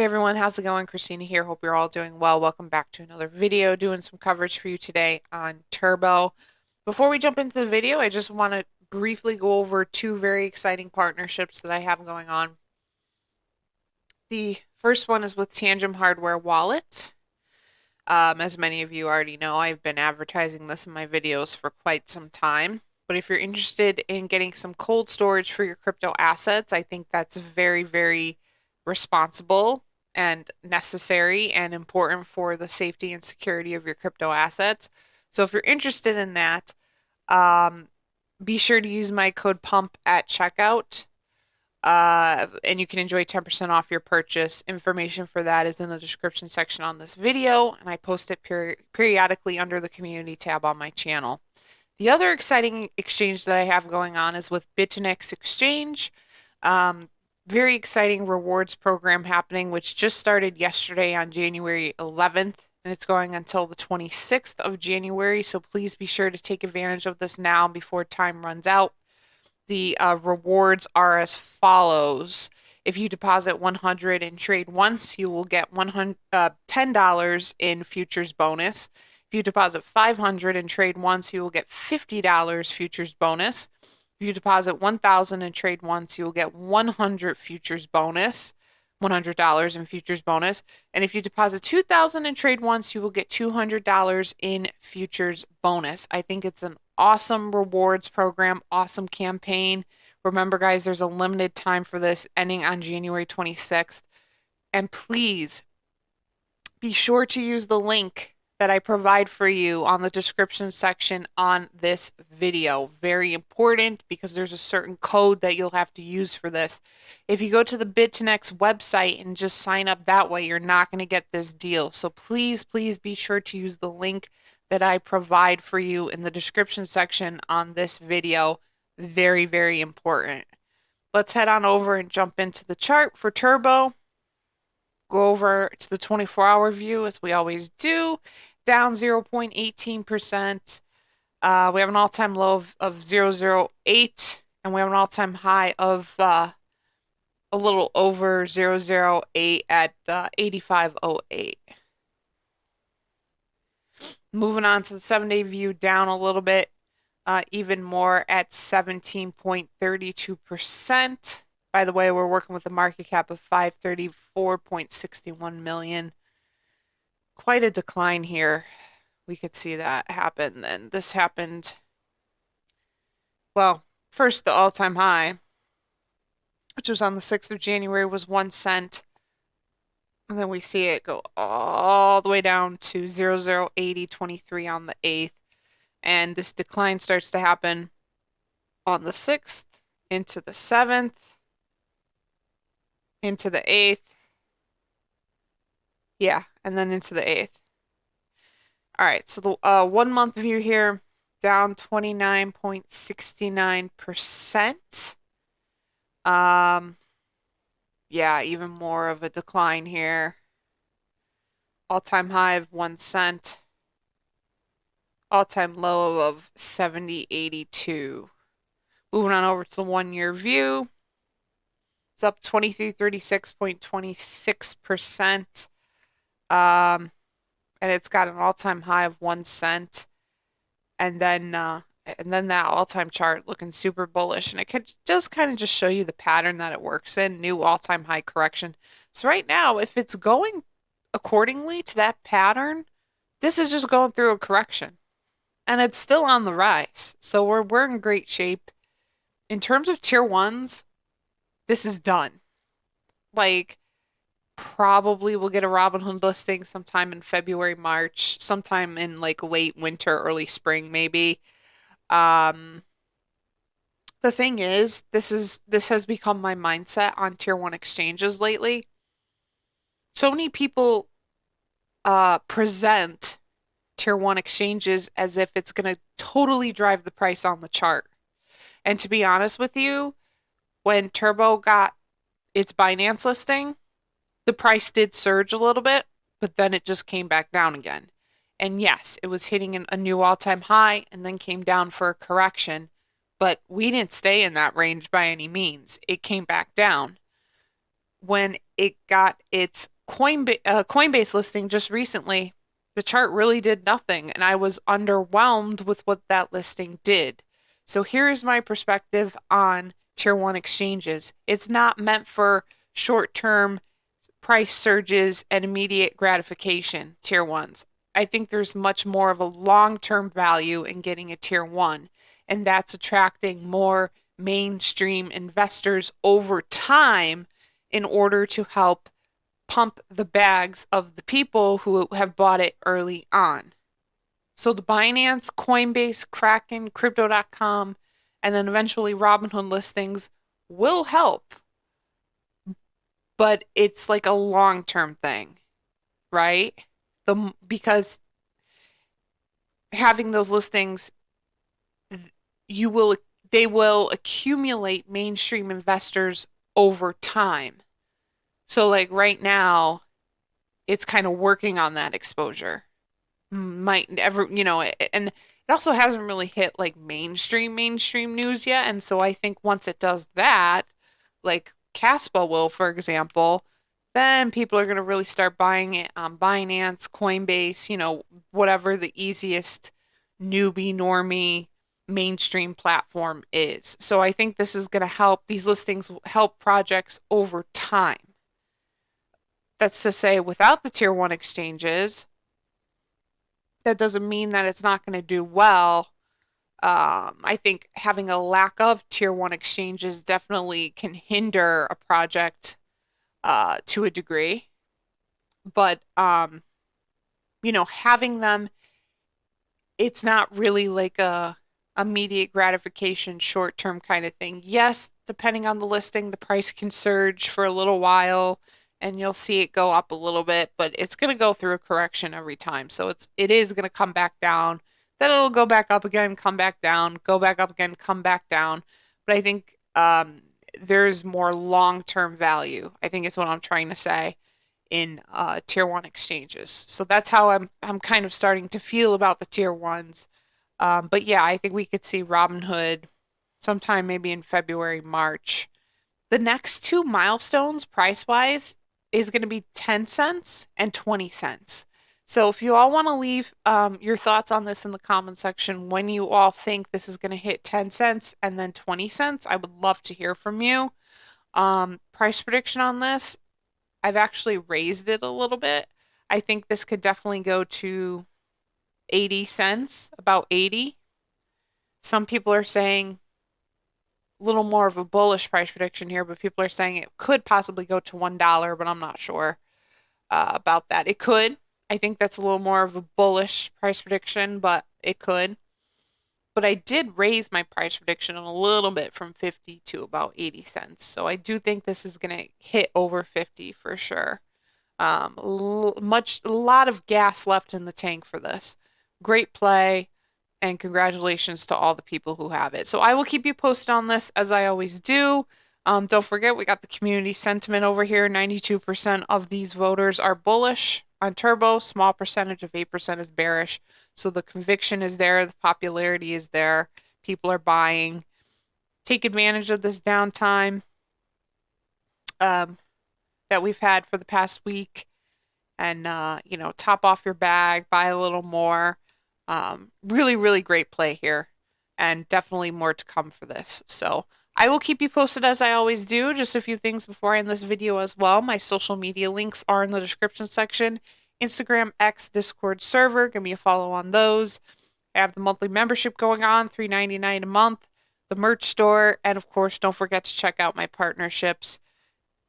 Hey everyone, how's it going? Christina here. Hope you're all doing well. Welcome back to another video, doing some coverage for you today on Turbo. Before we jump into the video, I just want to briefly go over two very exciting partnerships that I have going on. The first one is with Tangem Hardware Wallet. As many of you already know, I've been advertising this in my videos for quite some time. But if you're interested in getting some cold storage for your crypto assets, I think that's very, very responsible and necessary and important for the safety and security of your crypto assets. So if you're interested in that, um, be sure to use my code PUMP at checkout. And you can enjoy 10% off your purchase. Information for that is in the description section on this video, and I post it periodically under the community tab on my channel. The other exciting exchange that I have going on is with BITUNIX exchange. Very exciting rewards program happening, which just started yesterday on January 11th, and it's going until the 26th of January. So please be sure to take advantage of this now before time runs out. The rewards are as follows. If you deposit 100 and trade once, you will get $10 in futures bonus. If you deposit 500 and trade once, you will get $50 futures bonus. If you deposit 1,000 and trade once, you will get 100 futures bonus, $100 in futures bonus. And if you deposit 2,000 and trade once, you will get $200 in futures bonus. I think it's an awesome rewards program, awesome campaign. Remember, guys, there's a limited time for this ending on January 26th. And please be sure to use the link that I provide for you on the description section on this video. Very important because there's a certain code that you'll have to use for this. If you go to the BITUNIX website and just sign up that way, you're not going to get this deal. So please, please be sure to use the link that I provide for you in the description section on this video. Very, very important. Let's head on over and jump into the chart for Turbo. Go over to the 24-hour view as we always do. Down 0.18%. We have an all-time low of 008, and we have an all-time high of a little over 008 at 85.08. Moving on to the 7-day view, down a little bit, even more at 17.32%. By the way, we're working with a market cap of 534.61 million. Quite a decline here. We could see that happen. And this happened, well, first the all-time high, which was on the 6th of January, was 1 cent. And then we see it go all the way down to 0080.23 on the 8th. And this decline starts to happen on the 6th, into the 7th, into the 8th. Yeah, and then into the 8th. All right, so the 1 month view here, down 29.69%. Yeah, even more of a decline here. All-time high of 1 cent. All-time low of 70.82. Moving on over to the 1-year view. It's up 2336.26%. And it's got an all-time high of 1 cent. And then that all-time chart looking super bullish. And it could just kind of just show you the pattern that it works in. New all-time high correction. So right now, if it's going accordingly to that pattern, this is just going through a correction. And it's still on the rise. So we're in great shape. In terms of tier ones, this is done. Like, probably we'll get a Robinhood listing sometime in February, March, sometime in like late winter, early spring, maybe. The thing is, this has become my mindset on tier one exchanges lately. So many people present tier one exchanges as if it's going to totally drive the price on the chart. And to be honest with you, when Turbo got its Binance listing, the price did surge a little bit, but then it just came back down again. And yes, it was hitting a new all-time high and then came down for a correction, but we didn't stay in that range by any means. It came back down. when it got its Coinbase listing just recently, the chart really did nothing, and I was underwhelmed with what that listing did. So here's my perspective on tier one exchanges. It's not meant for short-term price surges and immediate gratification, tier ones. I think there's much more of a long-term value in getting a tier one, and that's attracting more mainstream investors over time in order to help pump the bags of the people who have bought it early on. So the Binance, Coinbase, Kraken, Crypto.com, and then eventually Robinhood listings will help, but it's like a long-term thing, right? Because having those listings, you will they will accumulate mainstream investors over time. So like right now, it's kind of working on that exposure. Might ever, and it also hasn't really hit like mainstream news yet. And so I think once it does that, like Caspa will, for example, then people are going to really start buying it on Binance, Coinbase, whatever the easiest newbie normie mainstream platform is. So I think this is going to help, these listings help projects over time. That's to say, without the tier one exchanges, that doesn't mean that it's not going to do well. I think having a lack of tier one exchanges definitely can hinder a project to a degree. But having them, it's not really like a immediate gratification, short-term kind of thing. Yes, depending on the listing, the price can surge for a little while and you'll see it go up a little bit, but it's going to go through a correction every time. So it is going to come back down. Then it'll go back up again, come back down, go back up again, come back down. But I think there's more long-term value. I think is what I'm trying to say in tier one exchanges. So that's how I'm kind of starting to feel about the tier ones. But yeah, I think we could see Robinhood sometime maybe in February, March. The next two milestones price wise is going to be 10 cents and 20 cents. So if you all want to leave your thoughts on this in the comment section, when you all think this is going to hit 10 cents and then 20 cents, I would love to hear from you. Price prediction on this, I've actually raised it a little bit. I think this could definitely go to 80 cents, about 80. Some people are saying a little more of a bullish price prediction here, but people are saying it could possibly go to $1, but I'm not sure about that. It could. I think that's a little more of a bullish price prediction, but it could. But I did raise my price prediction a little bit from 50 to about 80 cents. So I do think this is going to hit over 50 for sure. A lot of gas left in the tank for this. Great play, and congratulations to all the people who have it. So I will keep you posted on this as I always do. Don't forget, we got the community sentiment over here. 92% of these voters are bullish on Turbo. Small percentage of 8% is bearish. So the conviction is there. The popularity is there. People are buying. Take advantage of this downtime that we've had for the past week and, top off your bag, buy a little more. Really, really great play here and definitely more to come for this. So I will keep you posted as I always do. Just a few things before I end this video as well. My social media links are in the description section. Instagram, X, Discord server. Give me a follow on those. I have the monthly membership going on, $3.99 a month, the merch store, and of course, don't forget to check out my partnerships.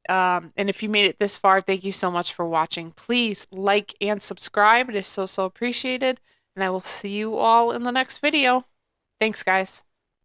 And if you made it this far, thank you so much for watching. Please like and subscribe. It is so, so appreciated. And I will see you all in the next video. Thanks, guys.